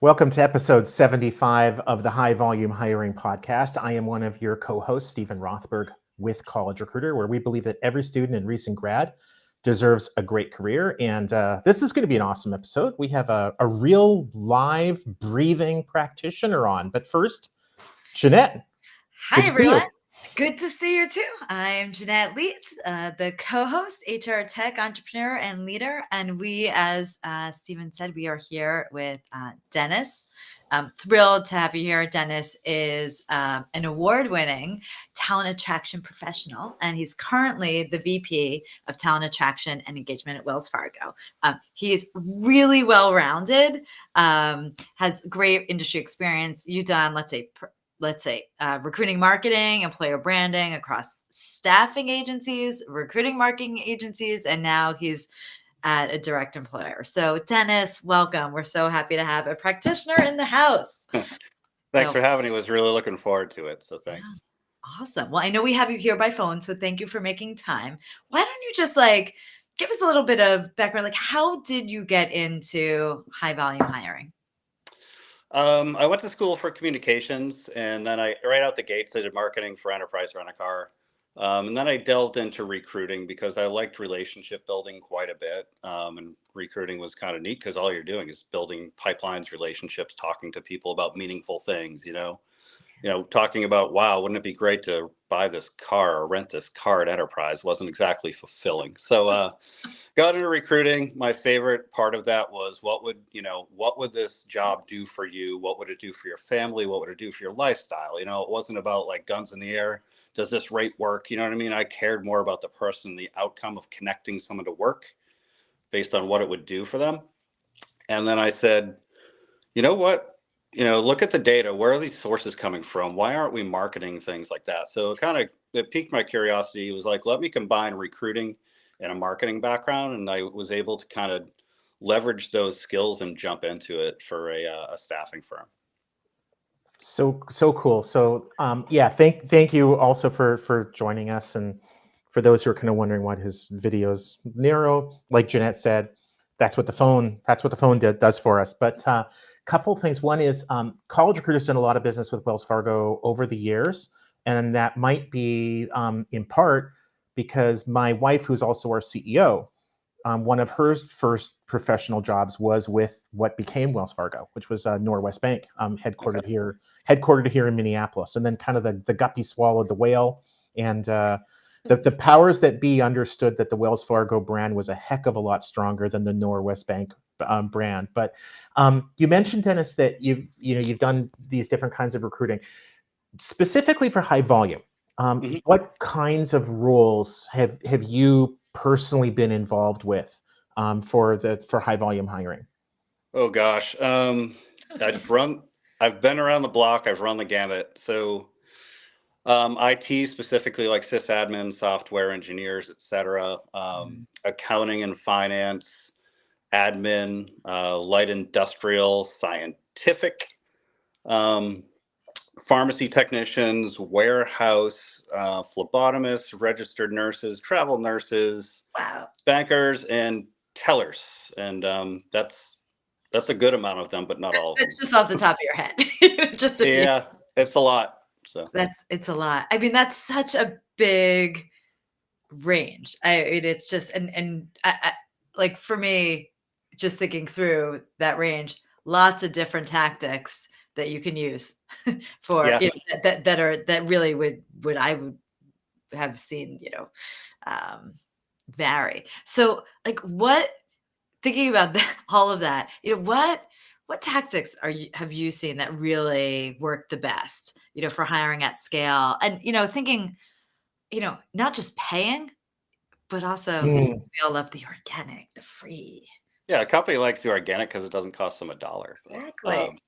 Welcome to episode 75 of the High Volume Hiring Podcast. I am one of your co-hosts, Stephen Rothberg, with College Recruiter, where we believe that every student and recent grad deserves a great career. And this is going to be an awesome episode. We have a real live, breathing practitioner on. But first, Jeanette, Hi, good to see you. everyone. Good to see you too. I'm Jeanette Leeds, the co-host, HR tech entrepreneur and leader. And we, as Stephen said, we are here with Dennis. I'm thrilled to have you here. Dennis is an award-winning talent attraction professional, and he's currently the VP of Talent Attraction and Engagement at Wells Fargo. He is really well-rounded, has great industry experience. You've done, let's say, recruiting, marketing, employer branding across staffing agencies, recruiting, marketing agencies, and now he's at a direct employer. So Dennis, welcome. We're so happy to have a practitioner in the house. Thanks for having me. I was really looking forward to it. So thanks. Yeah, awesome. Well, I know we have you here by phone, so thank you for making time. Why don't you just give us a little bit of background? How did you get into high volume hiring? I went to school for communications, and then right out the gates, I did marketing for Enterprise Rent-A-Car. And then I delved into recruiting because I liked relationship building quite a bit. And recruiting was kind of neat because all you're doing is building pipelines, relationships, talking to people about meaningful things, talking about, wow, wouldn't it be great to buy this car or rent this car at Enterprise wasn't exactly fulfilling. So got into recruiting. My favorite part of that was what would this job do for you? What would it do for your family? What would it do for your lifestyle? It wasn't about like guns in the air. Does this rate work? You know what I mean? I cared more about the person, the outcome of connecting someone to work based on what it would do for them. And then I said, you know what? Look at the data. Where are these sources coming from? Why aren't we marketing things like that? So it piqued my curiosity. It was like, let me combine recruiting and a marketing background. And I was able to kind of leverage those skills and jump into it for a staffing firm. So cool. So thank you also for joining us. And for those who are kind of wondering what his videos narrow, like Jeanette said, that's what the phone does for us. But couple things. One is College Recruiter's done a lot of business with Wells Fargo over the years, and that might be in part because my wife, who's also our CEO, one of her first professional jobs was with what became Wells Fargo, which was Norwest Bank, headquartered here in Minneapolis. And then kind of the guppy swallowed the whale, and the powers that be understood that the Wells Fargo brand was a heck of a lot stronger than the Norwest Bank brand. But you mentioned, Dennis, that you've done these different kinds of recruiting, specifically for high volume. What kinds of roles have you personally been involved with for high volume hiring? Oh gosh, I've been around the block. I've run the gamut. So IT specifically, like sysadmin, software engineers, etc. Accounting and finance, admin, light industrial, scientific, pharmacy technicians, warehouse, phlebotomists, registered nurses, travel nurses, Wow. bankers, and tellers. And that's a good amount of them, but not all of them. That's just off the top of your head. Just a few. Yeah, it's a lot. So It's a lot. I mean, that's such a big range. It's just and like for me, just thinking through that range, lots of different tactics that you can use for yeah. that really would have seen vary. So thinking about all of that, what tactics have you seen that really work the best, for hiring at scale? And, thinking, not just paying, but also we all love the organic, the free. Yeah, a company likes the organic because it doesn't cost them $1. Exactly.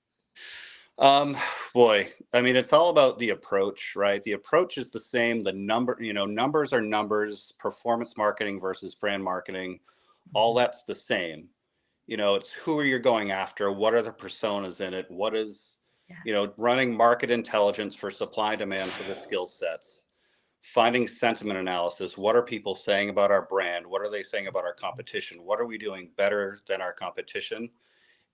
Boy, I mean, it's all about the approach, right? The approach is the same. Numbers are numbers, performance marketing versus brand marketing, all that's the same. It's who are you going after? What are the personas in it? What is, Yes. running market intelligence for supply and demand for the skill sets, finding sentiment analysis. What are people saying about our brand? What are they saying about our competition? What are we doing better than our competition?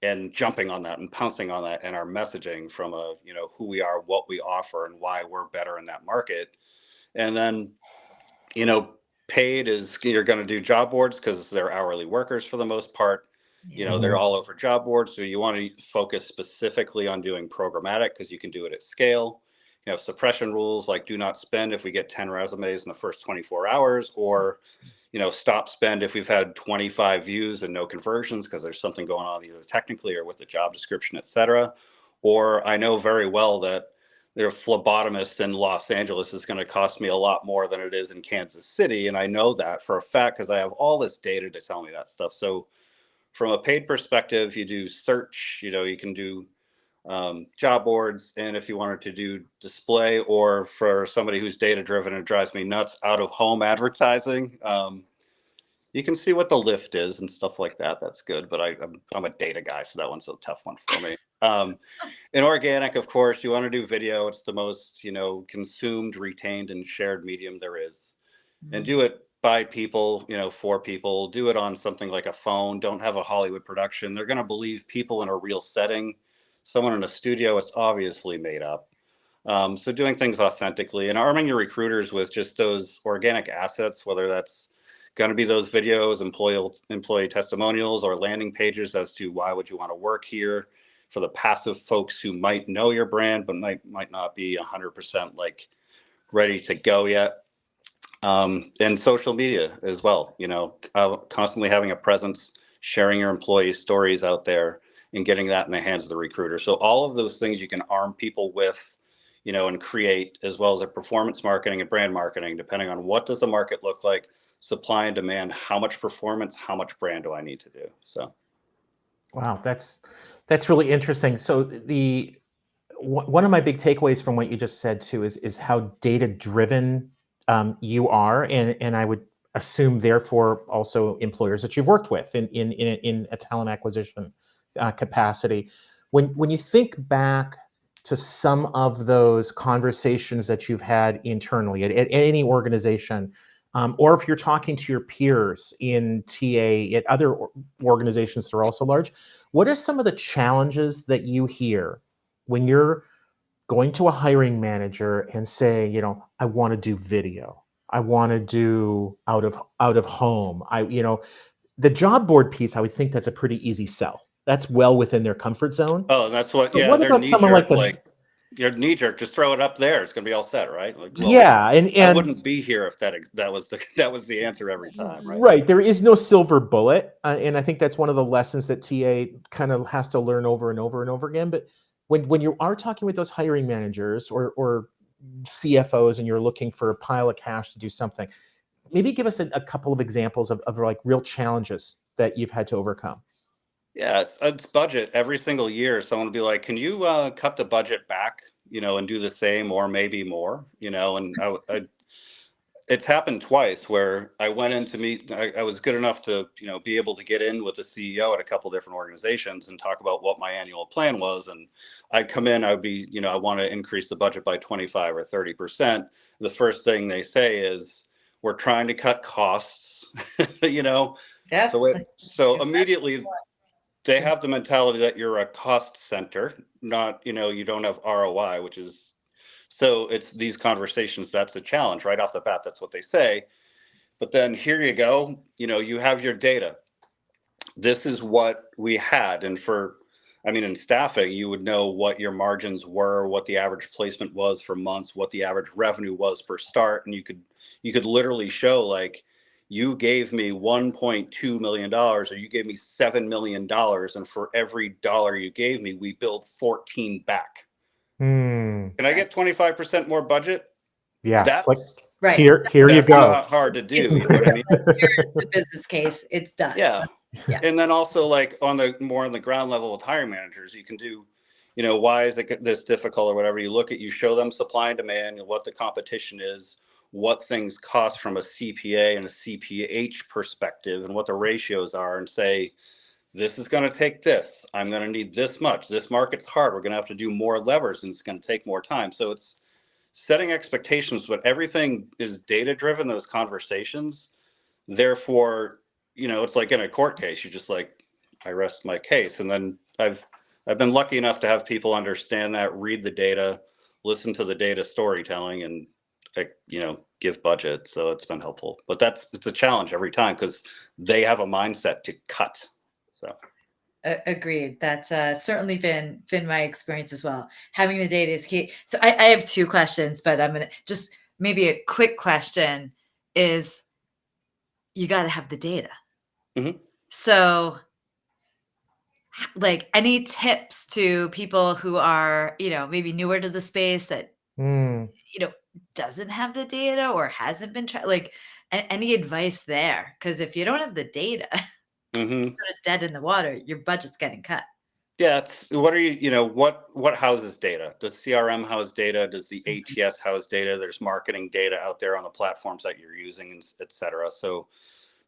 and jumping on that and pouncing on that in our messaging from a, who we are, what we offer, and why we're better in that market. And then, paid is you're going to do job boards because they're hourly workers for the most part. Yeah. They're all over job boards. So you want to focus specifically on doing programmatic because you can do it at scale. Suppression rules like do not spend if we get 10 resumes in the first 24 hours, or stop spend if we've had 25 views and no conversions because there's something going on either technically or with the job description, etc. Or I know very well that their phlebotomist in Los Angeles is going to cost me a lot more than it is in Kansas City. And I know that for a fact because I have all this data to tell me that stuff. So from a paid perspective, you do search, you can do job boards. And if you wanted to do display, or for somebody who's data driven and drives me nuts, out of home advertising, you can see what the lift is and stuff like that. That's good. But I'm a data guy, so that one's a tough one for me. In organic, of course, you want to do video. It's the most, consumed, retained, and shared medium there is. And do it by people, for people. Do it on something like a phone. Don't have a Hollywood production. They're going to believe people in a real setting. Someone in a studio, it's obviously made up. So doing things authentically and arming your recruiters with just those organic assets, whether that's going to be those videos, employee testimonials, or landing pages as to why would you want to work here, for the passive folks who might know your brand but might not be 100% like ready to go yet. And social media as well, constantly having a presence, sharing your employee stories out there, and getting that in the hands of the recruiter. So all of those things you can arm people with, and create, as well as a performance marketing and brand marketing, depending on what does the market look like, supply and demand, how much performance, how much brand do I need to do? So. Wow, that's really interesting. So one of my big takeaways from what you just said too is how data driven you are, and I would assume therefore also employers that you've worked with in a talent acquisition capacity. When you think back to some of those conversations that you've had internally at any organization, or if you're talking to your peers in TA at other organizations that are also large, what are some of the challenges that you hear when you're going to a hiring manager and saying, I want to do video, I want to do out of home, the job board piece, I would think that's a pretty easy sell. That's well within their comfort zone. Oh, that's what, But what they're about knee someone like jerk, your knee jerk, just throw it up there. It's going to be all set, right? Like, well, yeah, I and wouldn't be here if that was the answer every time, right? right, there is no silver bullet, and I think that's one of the lessons that TA kind of has to learn over and over and over again. But when you are talking with those hiring managers or CFOs and you're looking for a pile of cash to do something, maybe give us a couple of examples of like real challenges that you've had to overcome. Yeah, it's budget every single year. Someone will be like, "Can you cut the budget back, and do the same or maybe more?" And it's happened twice where I went in to meet. I was good enough to, be able to get in with the CEO at a couple different organizations and talk about what my annual plan was. And I'd come in, I would be, I want to increase the budget by 25 or 30%. The first thing they say is, "We're trying to cut costs," Yeah. So immediately they have the mentality that you're a cost center, not, you don't have ROI, which is, so it's these conversations, that's a challenge right off the bat. That's what they say. But then here you go, you have your data. This is what we had. And in staffing, you would know what your margins were, what the average placement was for months, what the average revenue was per start. And you could literally show, like, you gave me $1.2 million, or you gave me $7 million. And for every dollar you gave me, we billed 14 back. Can I get 25% more budget? Yeah, it's like, That's Right. here you that's go. not hard to do. It's You know what I mean? Here's the business case. It's done. Yeah. Yeah. And then also, like, on the ground level with hiring managers, you can do, why is it this difficult or whatever? You show them supply and demand, what the competition is, what things cost from a CPA and a CPH perspective, and what the ratios are, and say, this is going to take this. I'm going to need this much. This market's hard. We're going to have to do more levers, and it's going to take more time. So it's setting expectations, but everything is data driven, those conversations. Therefore, it's like in a court case, you just like, I rest my case. And then I've been lucky enough to have people understand that, read the data, listen to the data storytelling, and give budget. So it's been helpful. But it's a challenge every time because they have a mindset to cut. So Agreed. That's certainly been my experience as well. Having the data is key. So I have two questions, but I'm gonna just maybe a quick question is you got to have the data. Mhm. So like any tips to people who are, maybe newer to the space that, Mm. doesn't have the data or hasn't been like any advice there? Because if you don't have the data, Mhm. sort of dead in the water, your budget's getting cut. Yeah, what houses data? Does CRM house data? Does the ATS house data? There's marketing data out there on the platforms that you're using, and et cetera. So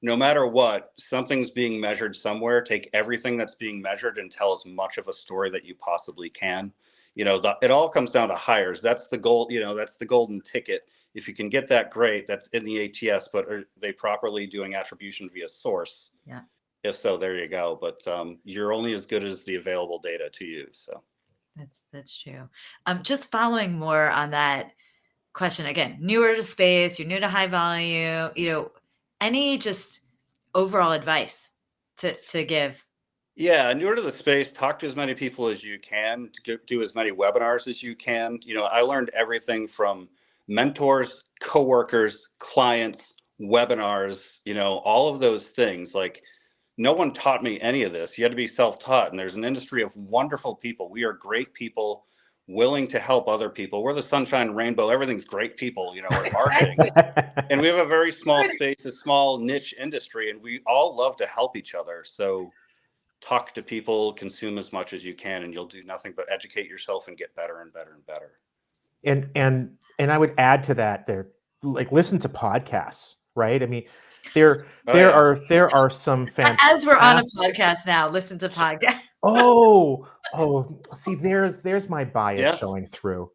no matter what, something's being measured somewhere. Take everything that's being measured and tell as much of a story that you possibly can. It all comes down to hires. That's the goal. That's the golden ticket. If you can get that, great. That's in the ATS, but are they properly doing attribution via source? Yeah. If so, there you go. But you're only as good as the available data to you. So That's true. Just following more on that question again, newer to space, you're new to high value, any just overall advice to give? yeah, newer to the space, talk to as many people as you can, do as many webinars as you can. I learned everything from mentors, coworkers, clients, webinars, all of those things. Like, no one taught me any of this. You had to be self-taught. And there's an industry of wonderful people. We are great people willing to help other people. We're the sunshine and rainbow. Everything's great people, we're marketing. And we have a very small space, a small niche industry, and we all love to help each other. So talk to people, consume as much as you can, and you'll do nothing but educate yourself and get better and better and better. And I would add to that, like listen to podcasts, right? I mean, there yeah. are some fantastic. As we're on a podcast now, listen to podcasts. Oh, see, there's my bias Yeah. showing through.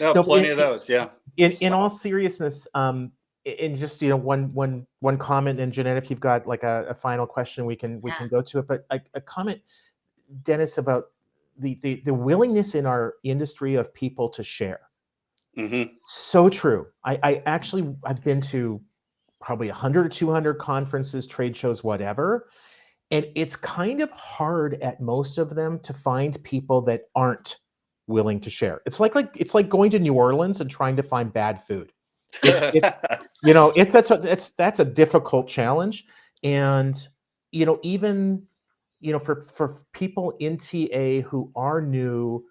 No, plenty of those. Yeah. In all seriousness, in just one comment, and Jeanette, if you've got like a final question, we can go to it. But a comment, Dennis, about the willingness in our industry of people to share. Mm-hmm. So true. I've been to probably 100 or 200 conferences, trade shows, whatever. And it's kind of hard at most of them to find people that aren't willing to share. It's like going to New Orleans and trying to find bad food. That's a difficult challenge. And even for people in TA who are new,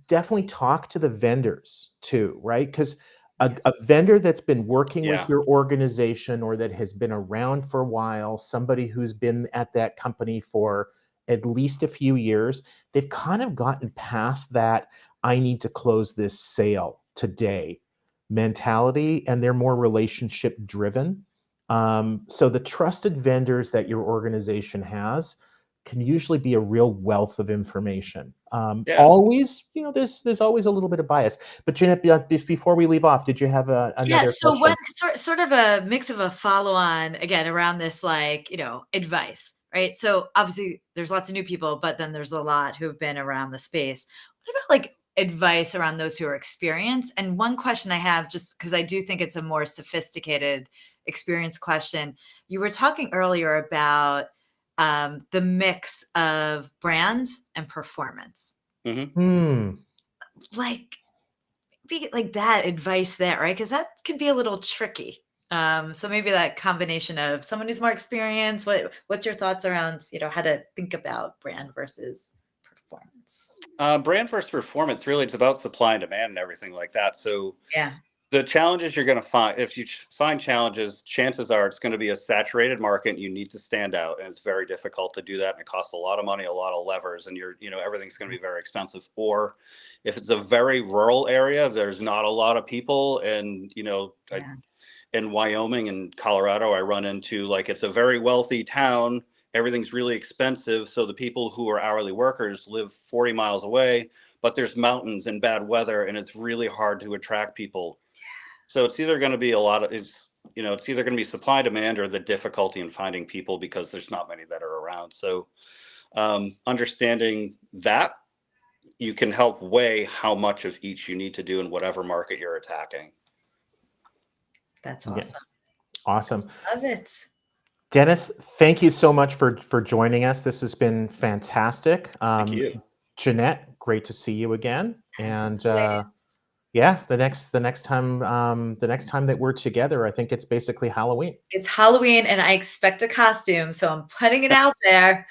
definitely talk to the vendors too, right? Because a vendor that's been working with your organization or that has been around for a while, somebody who's been at that company for at least a few years, they've kind of gotten past that I need to close this sale today mentality, and they're more relationship driven. So the trusted vendors that your organization has can usually be a real wealth of information. Always, there's always a little bit of bias. But Jeanette, before we leave off, did you have another So question? one sort of a mix of a follow-on again around this, like, advice, right? So obviously there's lots of new people, but then there's a lot who've been around the space. What about like advice around those who are experienced? And one question I have, just because I do think it's a more sophisticated experience question. You were talking earlier about the mix of brand and performance. Mm-hmm. Like that advice there, right? Because that can be a little tricky. So maybe that combination of someone who's more experienced. What's your thoughts around how to think about brand versus performance? Brand versus performance, really, it's about supply and demand and everything like that. So Yeah. the challenges you're going to find, if you find challenges, chances are it's going to be a saturated market. And you need to stand out, and it's very difficult to do that. And it costs a lot of money, a lot of levers, and everything's going to be very expensive. Or if it's a very rural area, there's not a lot of people, and in Wyoming and Colorado, I run into it's a very wealthy town. Everything's really expensive, so the people who are hourly workers live 40 miles away. But there's mountains and bad weather, and it's really hard to attract people. So it's either going to be it's either going to be supply demand or the difficulty in finding people because there's not many that are around. So Understanding that, you can help weigh how much of each you need to do in whatever market you're attacking. That's Yeah. awesome. Awesome. Love it. Dennis, thank you so much for joining us. This has been fantastic. Thank you. Jeanette, great to see you again. As And always. yeah, the next time that we're together, I think it's basically Halloween. It's Halloween and I expect a costume, so I'm putting it out there.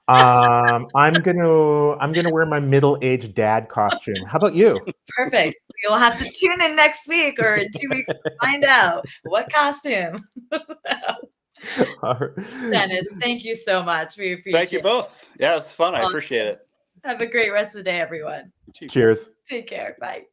I'm gonna wear my middle-aged dad costume. How about you? Perfect. You'll have to tune in next week or in 2 weeks to find out what costume. All right. Dennis, thank you so much. We appreciate Thank you both. Yeah, it's fun. I appreciate it. Have a great rest of the day, everyone. Cheers. Take care. Bye.